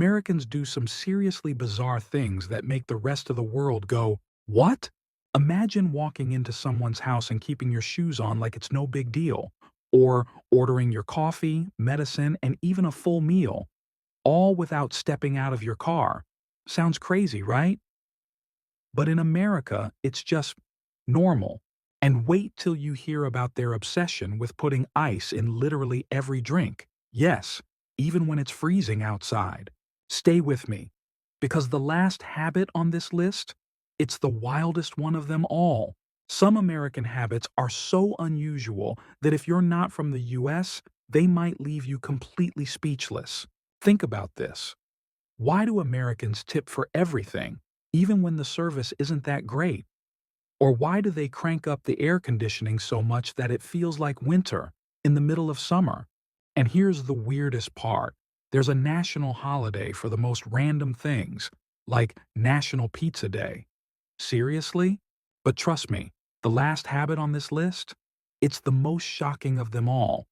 Americans do some seriously bizarre things that make the rest of the world go, "What?" Imagine walking into someone's house and keeping your shoes on like it's no big deal, or ordering your coffee, medicine, and even a full meal, all without stepping out of your car. Sounds crazy, right? But in America, it's just normal. And wait till you hear about their obsession with putting ice in literally every drink. Yes, even when it's freezing outside. Stay with me, because the last habit on this list, it's the wildest one of them all. Some American habits are so unusual that if you're not from the US, they might leave you completely speechless. Think about this. Why do Americans tip for everything, even when the service isn't that great? Or why do they crank up the air conditioning so much that it feels like winter in the middle of summer? And here's the weirdest part. There's a national holiday for the most random things, like National Pizza Day. Seriously? But trust me, the last habit on this list? It's the most shocking of them all.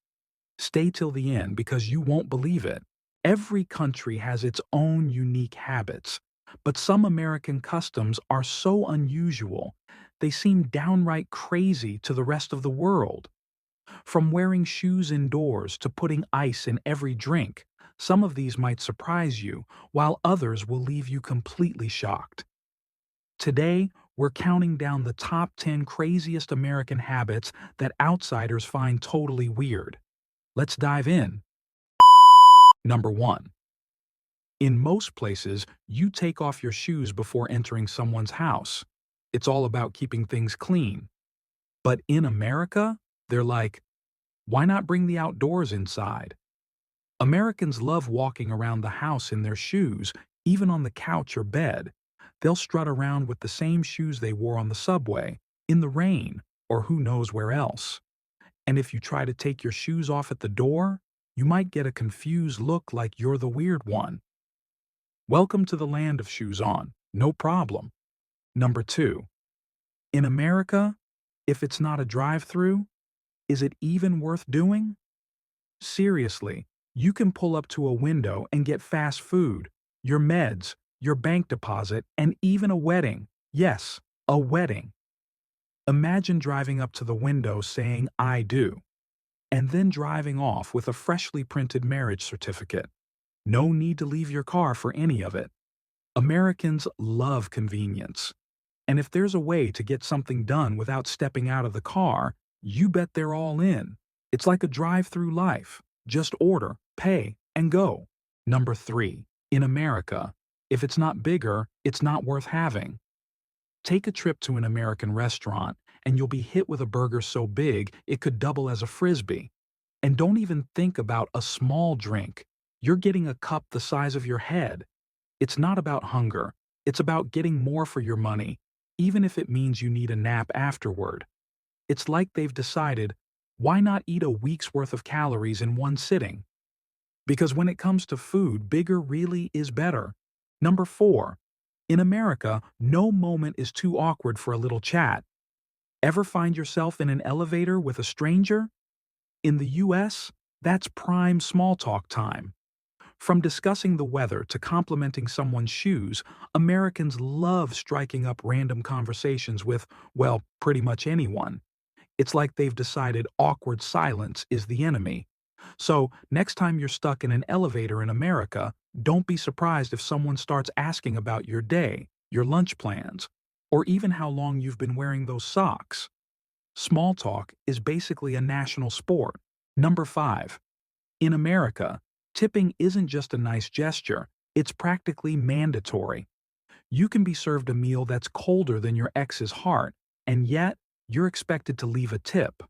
Stay till the end because you won't believe it. Every country has its own unique habits, but some American customs are so unusual, they seem downright crazy to the rest of the world. From wearing shoes indoors to putting ice in every drink, some of these might surprise you, while others will leave you completely shocked. Today, we're counting down the top 10 craziest American habits that outsiders find totally weird. Let's dive in. Number 1. In most places, you take off your shoes before entering someone's house. It's all about keeping things clean. But in America, they're like, why not bring the outdoors inside? Americans love walking around the house in their shoes, even on the couch or bed. They'll strut around with the same shoes they wore on the subway, in the rain, or who knows where else. And if you try to take your shoes off at the door, you might get a confused look like you're the weird one. Welcome to the land of shoes on, no problem. Number 2. In America, if it's not a drive-through, is it even worth doing? Seriously, you can pull up to a window and get fast food, your meds, your bank deposit, and even a wedding. Yes, a wedding. Imagine driving up to the window saying, "I do," and then driving off with a freshly printed marriage certificate. No need to leave your car for any of it. Americans love convenience. And if there's a way to get something done without stepping out of the car, you bet they're all in. It's like a drive-through life. Just order, pay, and go. Number 3. In America, if it's not bigger, it's not worth having. Take a trip to an American restaurant, and you'll be hit with a burger so big it could double as a frisbee. And don't even think about a small drink. You're getting a cup the size of your head. It's not about hunger. It's about getting more for your money, even if it means you need a nap afterward. It's like they've decided, why not eat a week's worth of calories in one sitting? Because when it comes to food, bigger really is better. Number 4. In America, no moment is too awkward for a little chat. Ever find yourself in an elevator with a stranger? In the US, that's prime small talk time. From discussing the weather to complimenting someone's shoes, Americans love striking up random conversations with, well, pretty much anyone. It's like they've decided awkward silence is the enemy. So, next time you're stuck in an elevator in America, don't be surprised if someone starts asking about your day, your lunch plans, or even how long you've been wearing those socks. Small talk is basically a national sport. Number 5. In America, tipping isn't just a nice gesture, it's practically mandatory. You can be served a meal that's colder than your ex's heart, and yet you're expected to leave a tip.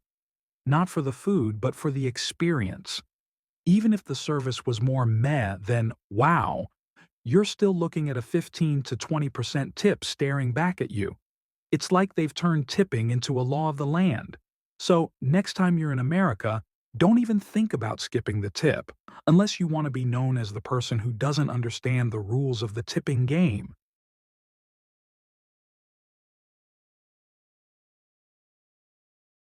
Not for the food, but for the experience. Even if the service was more meh than wow, you're still looking at a 15 to 20% tip staring back at you. It's like they've turned tipping into a law of the land. So, next time you're in America, don't even think about skipping the tip, unless you want to be known as the person who doesn't understand the rules of the tipping game.